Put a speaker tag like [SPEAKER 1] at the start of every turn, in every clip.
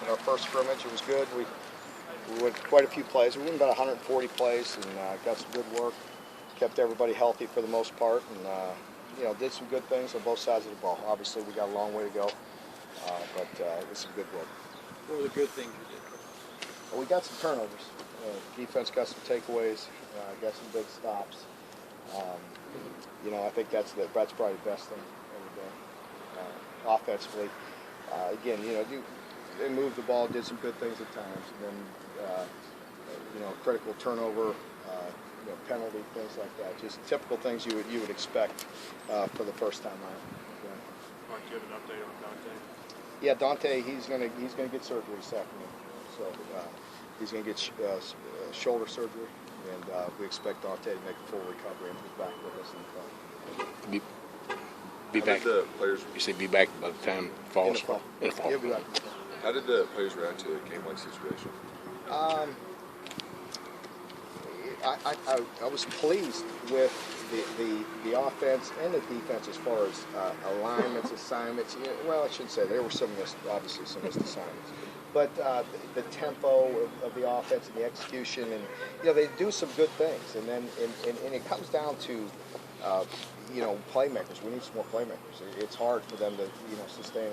[SPEAKER 1] in our first scrimmage. It was good. We went quite a few plays. We went about 140 plays and got some good work. Kept everybody healthy for the most part, and did some good things on both sides of the ball. Obviously, we got a long way to go, but it was some good work.
[SPEAKER 2] What were the good things you did?
[SPEAKER 1] Well, we got some turnovers. Defense got some takeaways, got some big stops. I think that's probably the best thing every day. Offensively, again, they moved the ball, did some good things at times, and then critical turnover, penalty, things like that. Just typical things you would expect for the first time out. Yeah.
[SPEAKER 2] Mark, do you have an update on Dante?
[SPEAKER 1] Yeah, Dante, he's gonna get surgery this afternoon. So he's gonna get shoulder surgery, and we expect Dante to make a full recovery and be back with us in the fall.
[SPEAKER 3] Be back.
[SPEAKER 4] The players,
[SPEAKER 3] you say be back by the time fall.
[SPEAKER 1] In the fall.
[SPEAKER 3] In the fall.
[SPEAKER 1] He'll be back.
[SPEAKER 4] how did the players react to a game-like situation?
[SPEAKER 1] I was pleased with the offense and the defense as far as alignments, assignments. Well, I shouldn't say there were obviously some missed assignments, but the tempo of the offense and the execution, and they do some good things, and then and it comes down to playmakers. We need some more playmakers. It's hard for them to sustain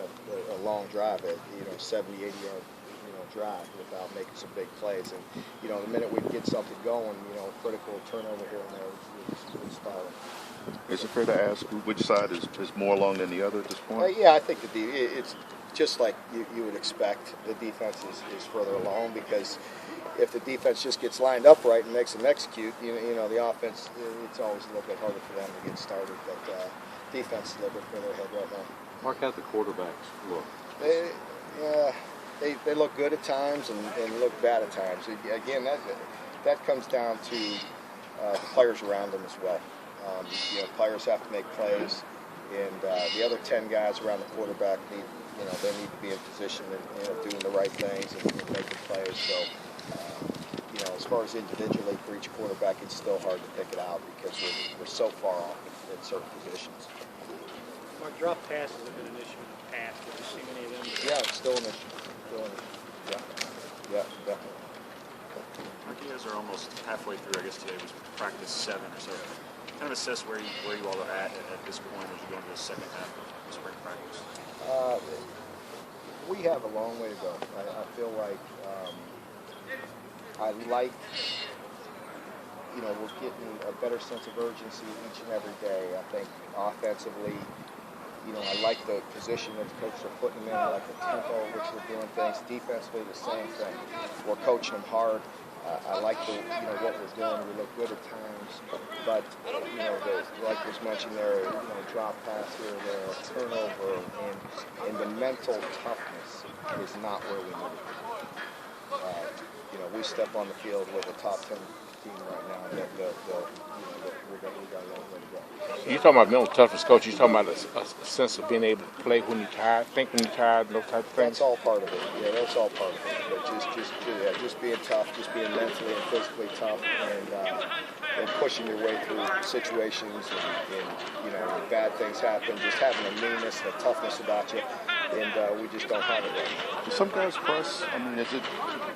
[SPEAKER 1] a long drive at 70, 80 yard drive without making some big plays. And the minute we get something going, critical turnover here and there, we'll spiral.
[SPEAKER 5] Is it fair to ask which side is more along than the other at this point?
[SPEAKER 1] Yeah, I think it's just like you would expect. The defense is further along, because if the defense just gets lined up right and makes them execute, the offense, it's always a little bit harder for them to get started. But defense is a little bit further ahead right now.
[SPEAKER 2] Mark, how the quarterbacks look?
[SPEAKER 1] They look good at times and look bad at times. Again, that comes down to the players around them as well. Players have to make plays, and the other 10 guys around the quarterback need to be in position and doing the right things and making plays. So, as far as individually for each quarterback, it's still hard to pick it out because we're so far off in certain positions.
[SPEAKER 6] Mark, drop passes have been an issue in the past. Have you seen any of them?
[SPEAKER 1] Yeah, it's still an issue. Yeah, definitely.
[SPEAKER 7] Mark, you guys are almost halfway through. I guess today was practice 7 or so. Kind of assess where you all are at this point as you go into the second half of spring practice.
[SPEAKER 1] We have a long way to go. I feel like we're getting a better sense of urgency each and every day. I think offensively, I like the position that the coaches are putting them in. I like the tempo in which they're doing things. Defensively, the same thing. We're coaching them hard. I like what we're doing. We look good at times, but like was mentioned there, drop pass here, there, turnover, and the mental toughness is not where we need it. We step on the field with a top 10 team right now. We got a long way to go.
[SPEAKER 3] You talking about mental toughness, Coach? You talking about a sense of being able to play when you're tired, think when you're tired, those type of things?
[SPEAKER 1] That's all part of it. Yeah, that's all part of it. But just being tough, just being mentally and physically tough, and pushing your way through situations, and when bad things happen, just having a meanness and a toughness about you, and we just don't have it right now.
[SPEAKER 5] Do some guys press? I mean, is it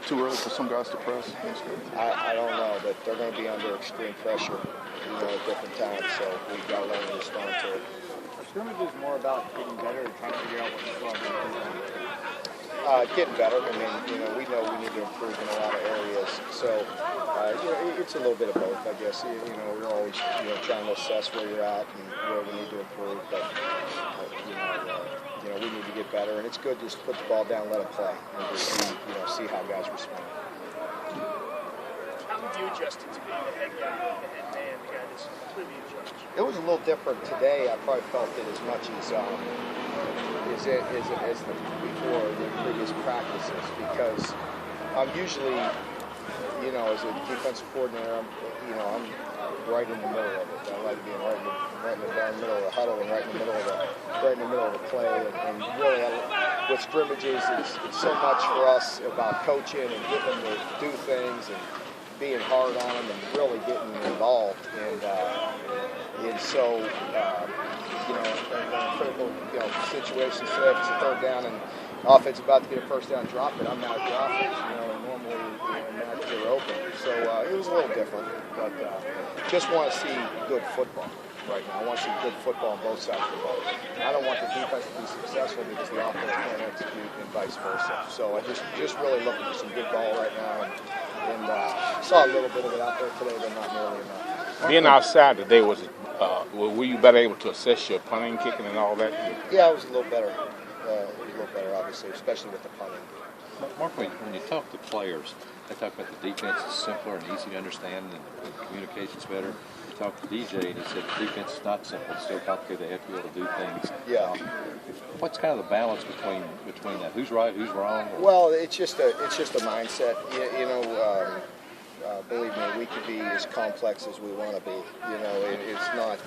[SPEAKER 5] too early for some guys to press?
[SPEAKER 1] I don't know, but they're going to be under extreme pressure, at different times, so we've got to learn to respond to it.
[SPEAKER 6] Scrimmage is more about getting better and trying to figure out what you still have to do.
[SPEAKER 1] Getting better. I mean, we know we need to improve in a lot of areas. So, it's a little bit of both, I guess. We're always, trying to assess where you're at and where we need to improve. But, we need to get better. And it's good just to put the ball down, let it play, and just see how guys respond.
[SPEAKER 6] How have you adjusted to being the head guy, the head man, the guy that's completely in charge?
[SPEAKER 1] It was a little different today. I probably felt it as much as before the previous practices, because I'm usually, as a defensive coordinator, I'm right in the middle of it. I like being right in the middle of the huddle and right in the middle of the play. And really, with scrimmages, it's so much for us about coaching and getting them to do things and being hard on them and really getting involved. And so critical, situations today. If it's a third down and offense about to get a first down, drop it. I'm not a drop it. And normally match they're open. So it was a little different, but just want to see good football right now. I want to see good football on both sides of the ball. I don't want the defense to be successful because the offense can't execute and vice versa. So I just really looking for some good ball right now, and saw a little bit of it out there today, but not nearly enough.
[SPEAKER 3] Being outside today, were you better able to assess your punting, kicking, and all that?
[SPEAKER 1] Yeah, it was a little better. Obviously, especially with the punting.
[SPEAKER 2] Mark, when you talk to players, they talk about the defense is simpler and easy to understand and the communication's better. You talk to DJ and he said the defense is not simple, it's still complicated, they have to be able to do things.
[SPEAKER 1] Yeah.
[SPEAKER 2] What's kind of the balance between that? Who's right, who's wrong?
[SPEAKER 1] Well, it's just a mindset. Believe me, we could be as complex as we want to be. It's not.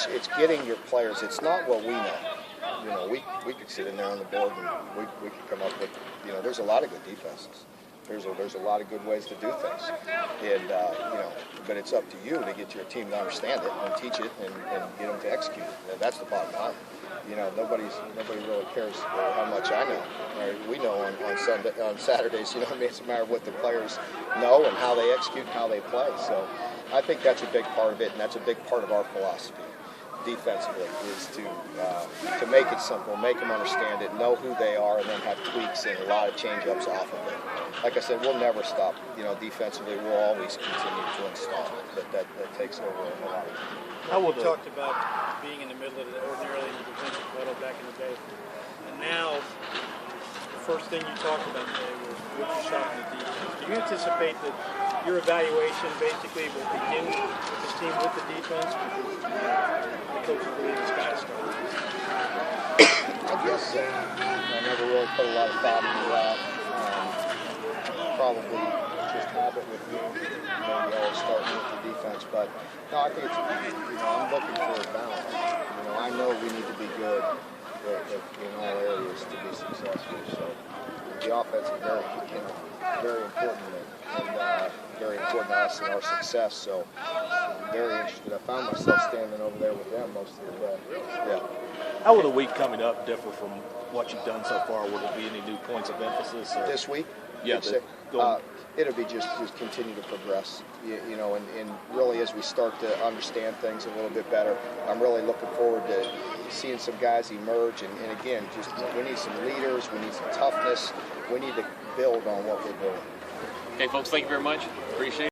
[SPEAKER 1] It's getting your players. It's not what we know. We could sit in there on the board and we could come up with. There's a lot of good defenses. There's a lot of good ways to do things, and but it's up to you to get your team to understand it and teach it and get them to execute it. And that's the bottom line. Nobody really cares how much I know. We know on Saturdays. It's a matter of what the players know and how they execute and how they play. So I think that's a big part of it, and that's a big part of our philosophy defensively is to make it simple, make them understand it, know who they are, and then have tweaks and a lot of change-ups off of it. Like I said, we'll never stop. Defensively, we'll always continue to install it, but that takes over a lot of time.
[SPEAKER 8] How we talked about being in the middle of ordinarily in the defensive huddle back in the day, and now the first thing you talked about today was what you saw in the defense. Do you anticipate that your evaluation basically will begin with this team with the defense? Because the coaches believe it's got to start.
[SPEAKER 1] I guess so. I never really put a lot of thought into that. Probably just habit with me. Maybe always starting with the defense, but no, I think it's, I'm looking for a balance. I know we need to be good in all areas to be successful. So the offense is very important and very important to us and our success. So I'm very interested. I found myself standing over there with them most of the day. Yeah.
[SPEAKER 9] How will the week coming up differ from what you've done so far? Will there be any new points of emphasis?
[SPEAKER 1] This week?
[SPEAKER 9] Yeah.
[SPEAKER 1] It'll be just continue to progress, and really as we start to understand things a little bit better, I'm really looking forward to seeing some guys emerge. And again, we need some leaders, we need some toughness, we need to build on what we're doing.
[SPEAKER 10] Okay, folks, thank you very much. Appreciate it.